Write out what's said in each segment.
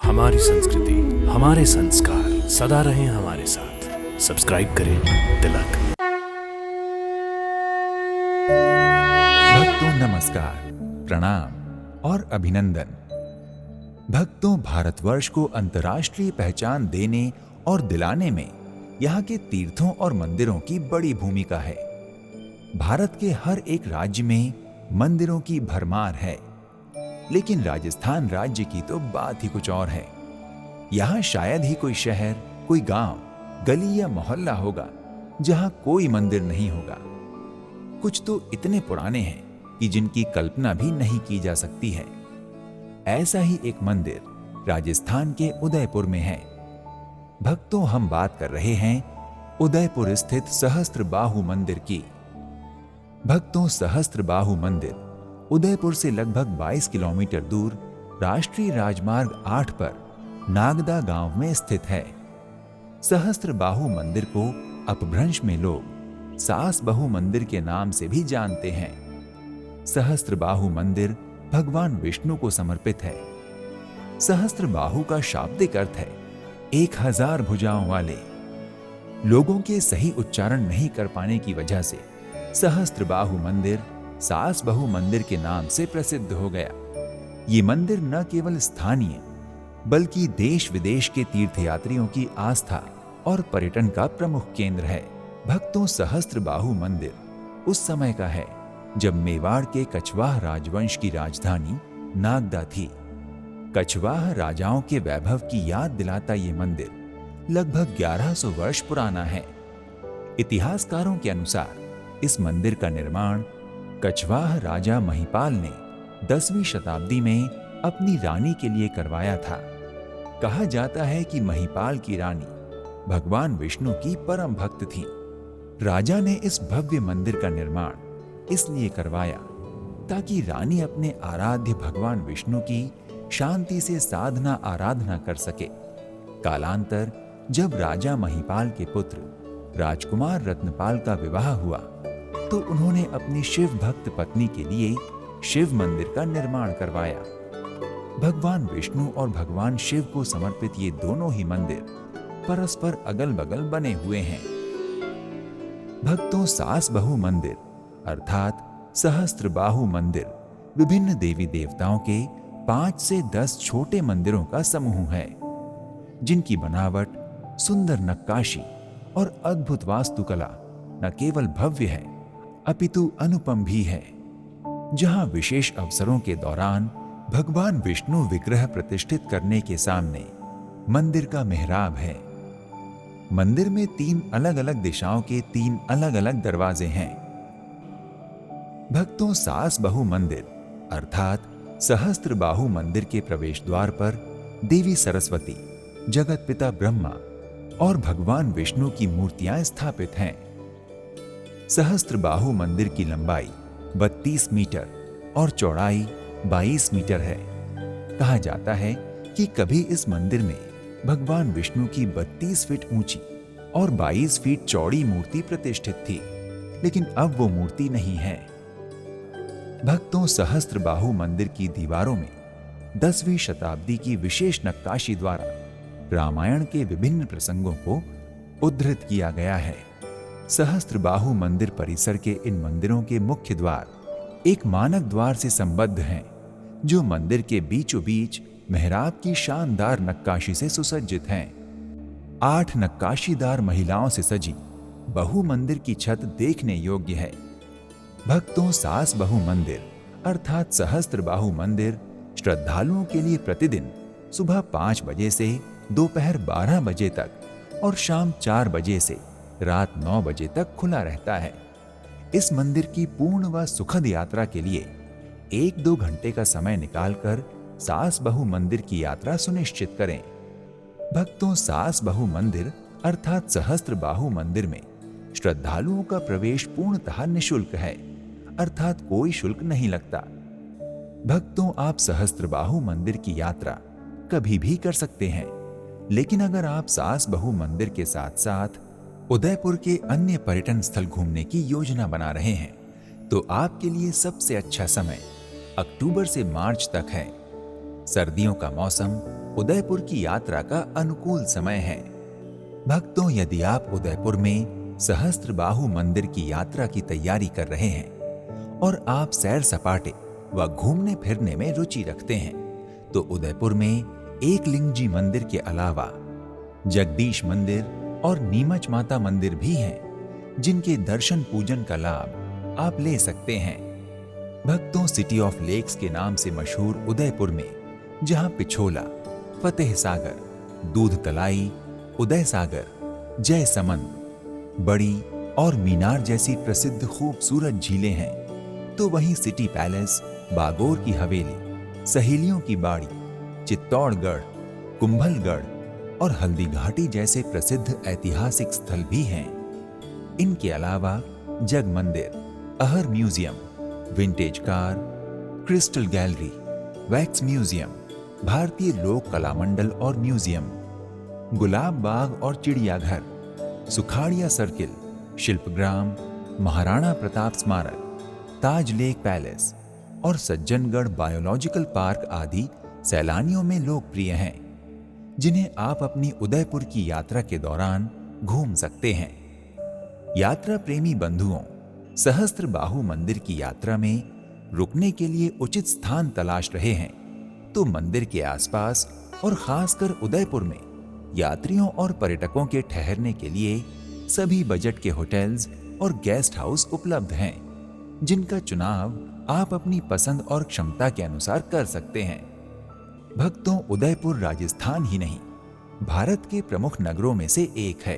हमारी संस्कृति, हमारे संस्कार सदा रहें हमारे साथ। सब्सक्राइब करें तिलक। भक्तों नमस्कार, प्रणाम और अभिनंदन। भक्तों, भारतवर्ष को अंतर्राष्ट्रीय पहचान देने और दिलाने में यहाँ के तीर्थों और मंदिरों की बड़ी भूमिका है। भारत के हर एक राज्य में मंदिरों की भरमार है, लेकिन राजस्थान राज्य की तो बात ही कुछ और है। यहाँ शायद ही कोई शहर, कोई गांव, गली या मोहल्ला होगा जहाँ कोई मंदिर नहीं होगा। कुछ तो इतने पुराने हैं कि जिनकी कल्पना भी नहीं की जा सकती है। ऐसा ही एक मंदिर राजस्थान के उदयपुर में है। भक्तों, हम बात कर रहे हैं उदयपुर स्थित सहस्त्रबाहु मंदिर की। भक्तों, सहस्त्रबाहु मंदिर उदयपुर से लगभग 22 किलोमीटर दूर राष्ट्रीय राजमार्ग 8 पर नागदा गांव में स्थित है। सहस्त्रबाहु मंदिर को अपभ्रंश में लोग सासबहु मंदिर के नाम से भी जानते हैं। सहस्त्रबाहु मंदिर भगवान विष्णु को समर्पित है। सहस्त्रबाहु का शाब्दिक अर्थ है 1000 भुजाओं वाले। लोगों के सही उच्चारण नहीं कर पाने की वजह से सहस्त्रबाहु मंदिर सासबहु मंदिर के नाम से प्रसिद्ध हो गया। ये मंदिर न केवल स्थानीय बल्कि देश विदेश के तीर्थयात्रियों की आस्था और पर्यटन का प्रमुख केंद्र है। भक्तों, सहस्त्रबाहु मंदिर उस समय का है जब मेवाड़ के कछवाह राजवंश की राजधानी नागदा थी। कछवाह राजाओं के वैभव की याद दिलाता ये मंदिर लगभग 1100 वर्ष पुराना है। इतिहासकारों के अनुसार इस मंदिर का निर्माण कछवाह राजा महिपाल ने 10वीं शताब्दी में अपनी रानी के लिए करवाया था। कहा जाता है कि महिपाल की रानी भगवान विष्णु की परम भक्त थी। राजा ने इस भव्य मंदिर का निर्माण इसलिए करवाया ताकि रानी अपने आराध्य भगवान विष्णु की शांति से साधना आराधना कर सके। कालांतर जब राजा महिपाल के पुत्र राजकुमार रत्नपाल का विवाह हुआ तो उन्होंने अपनी शिव भक्त पत्नी के लिए शिव मंदिर का निर्माण करवाया। भगवान विष्णु और भगवान शिव को समर्पित ये दोनों ही मंदिर परस्पर अगल बगल बने हुए हैं। भक्तों, सासबहु मंदिर अर्थात सहस्त्रबाहु मंदिर विभिन्न देवी देवताओं के 5 से 10 छोटे मंदिरों का समूह है, जिनकी बनावट, सुंदर नक्काशी और अद्भुत वास्तुकला न केवल भव्य है अपितु अनुपम भी है। जहां विशेष अवसरों के दौरान भगवान विष्णु विग्रह प्रतिष्ठित करने के सामने मंदिर का मेहराब है। मंदिर में 3 अलग अलग दिशाओं के 3 अलग अलग दरवाजे हैं। भक्तों, सासबहु मंदिर अर्थात सहस्त्रबाहु मंदिर के प्रवेश द्वार पर देवी सरस्वती, जगत पिता ब्रह्मा और भगवान विष्णु की मूर्तियां स्थापित हैं। सहस्त्रबाहु मंदिर की लंबाई 32 मीटर और चौड़ाई 22 मीटर है। कहा जाता है कि कभी इस मंदिर में भगवान विष्णु की 32 फीट ऊंची और 22 फीट चौड़ी मूर्ति प्रतिष्ठित थी, लेकिन अब वो मूर्ति नहीं है। भक्तों, सहस्त्रबाहु मंदिर की दीवारों में 10वीं शताब्दी की विशेष नक्काशी द्वारा रामायण के विभिन्न प्रसंगों को उद्धृत किया गया है। सहस्त्रबाहु मंदिर परिसर के इन मंदिरों के मुख्य द्वार एक मानक द्वार से संबद्ध हैं, जो मंदिर के बीचों बीच मेहराब की शानदार नक्काशी से सुसज्जित हैं। 8 नक्काशीदार महिलाओं से सजी बहु मंदिर की छत देखने योग्य है। भक्तों, सासबहु मंदिर अर्थात सहस्त्रबाहु मंदिर श्रद्धालुओं के लिए प्रतिदिन सुबह 5 बजे से दोपहर 12 बजे तक और शाम 4 बजे से रात 9 बजे तक खुला रहता है। इस मंदिर की पूर्ण व सुखद यात्रा के लिए 1-2 घंटे का समय निकालकर सासबहु मंदिर की यात्रा सुनिश्चित करें। भक्तों, सासबहु मंदिर अर्थात सहस्त्रबाहु मंदिर में श्रद्धालुओं का प्रवेश पूर्णतः निःशुल्क है, अर्थात कोई शुल्क नहीं लगता। भक्तों, आप सहस्त्रबाहु मंदिर की यात्रा कभी भी कर सकते हैं, लेकिन अगर आप सासबहु मंदिर के साथ साथ उदयपुर के अन्य पर्यटन स्थल घूमने की योजना बना रहे हैं तो आपके लिए सबसे अच्छा समय अक्टूबर से मार्च तक है। सर्दियों का मौसम उदयपुर की यात्रा का अनुकूल समय है। भक्तों, यदि आप उदयपुर में सहस्त्रबाहु मंदिर की यात्रा की तैयारी कर रहे हैं और आप सैर सपाटे व घूमने फिरने में रुचि रखते हैं, तो उदयपुर में एकलिंगजी मंदिर के अलावा जगदीश मंदिर और नीमच माता मंदिर भी हैं, जिनके दर्शन पूजन का लाभ आप ले सकते हैं। भक्तों, सिटी ऑफ लेक्स के नाम से मशहूर उदयपुर में, जहां पिछोला, फतेह सागर, दूध तलाई, उदय सागर, जय समंद, बड़ी और मीनार जैसी प्रसिद्ध खूबसूरत झीलें हैं, तो वहीं सिटी पैलेस, बागोर की हवेली, सहेलियों की बाड़ी, चित्तौड़गढ़, कुंभलगढ़ और हल्दी घाटी जैसे प्रसिद्ध ऐतिहासिक स्थल भी हैं। इनके अलावा Jag Mandir, Ahar museum, vintage car, crystal gallery, wax museum, भारतीय लोक कला मंडल और म्यूजियम, गुलाब बाग और चिड़ियाघर, सुखाड़िया सर्किल, शिल्पग्राम, महाराणा प्रताप स्मारक, ताज लेक पैलेस और सज्जनगढ़ बायोलॉजिकल पार्क आदि सैलानियों में लोकप्रिय हैं, जिन्हें आप अपनी उदयपुर की यात्रा के दौरान घूम सकते हैं। यात्रा प्रेमी बंधुओं, सहस्त्रबाहु मंदिर की यात्रा में रुकने के लिए उचित स्थान तलाश रहे हैं, तो मंदिर के आसपास और खासकर उदयपुर में यात्रियों और पर्यटकों के ठहरने के लिए सभी बजट के होटल्स और गेस्ट हाउस उपलब्ध हैं, जिनका चुनाव आप अपनी पसंद और क्षमता के अनुसार कर सकते हैं। भक्तों, उदयपुर राजस्थान ही नहीं, भारत के प्रमुख नगरों में से एक है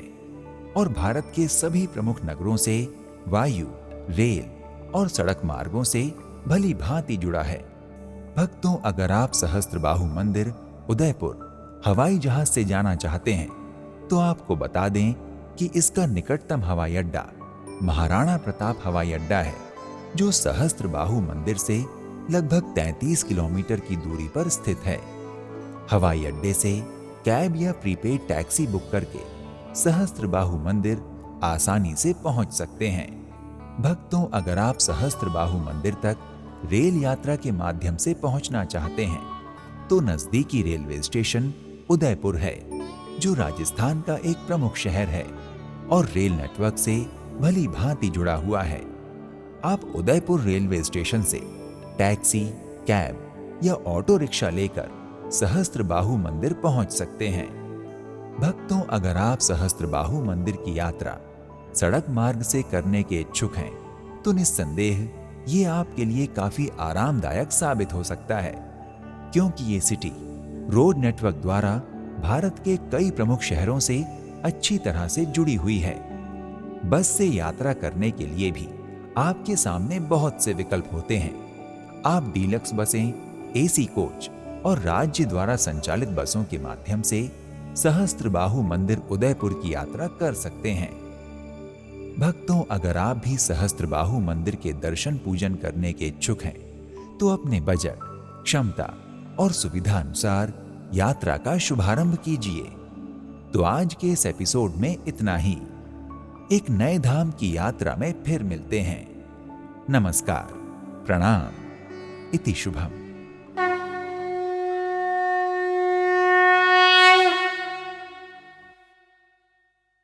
और भारत के सभी प्रमुख नगरों से वायु, रेल और सड़क मार्गों से भली भांति जुड़ा है। भक्तों, अगर आप सहस्त्रबाहु मंदिर उदयपुर हवाई जहाज से जाना चाहते हैं, तो आपको बता दें कि इसका निकटतम हवाई अड्डा महाराणा प्रताप हवाई अड्डा है, जो सहस्त्रबाहु मंदिर से लगभग 33 किलोमीटर की दूरी पर स्थित है। हवाई अड्डे से कैब या प्रीपेड टैक्सी बुक करके सहस्त्रबाहु मंदिर आसानी से पहुंच सकते हैं। भक्तों, अगर आप सहस्त्रबाहु मंदिर तक रेल यात्रा के माध्यम से पहुंचना चाहते हैं, तो नजदीकी रेलवे स्टेशन उदयपुर है, जो राजस्थान का एक प्रमुख शहर है और रेल नेटवर्क से भली भांति जुड़ा हुआ है। आप उदयपुर रेलवे स्टेशन से टैक्सी, कैब या ऑटो रिक्शा लेकर सहस्त्रबाहु मंदिर पहुंच सकते हैं। भक्तों, अगर आप सहस्त्रबाहु मंदिर की यात्रा सड़क मार्ग से करने के इच्छुक हैं, तो निस्संदेह ये आपके लिए काफी आरामदायक साबित हो सकता है, क्योंकि ये सिटी रोड नेटवर्क द्वारा भारत के कई प्रमुख शहरों से अच्छी तरह से जुड़ी हुई है। बस से यात्रा करने के लिए भी आपके सामने बहुत से विकल्प होते हैं। आप डीलक्स बसें, एसी कोच और राज्य द्वारा संचालित बसों के माध्यम से सहस्त्रबाहु मंदिर उदयपुर की यात्रा कर सकते हैं। भक्तों, अगर आप भी सहस्त्रबाहु मंदिर के दर्शन पूजन करने के इच्छुक हैं, तो अपने बजट, क्षमता और सुविधा अनुसार यात्रा का शुभारंभ कीजिए। तो आज के इस एपिसोड में इतना ही। एक नए धाम की यात्रा में फिर मिलते हैं। नमस्कार, प्रणाम, इति शुभम।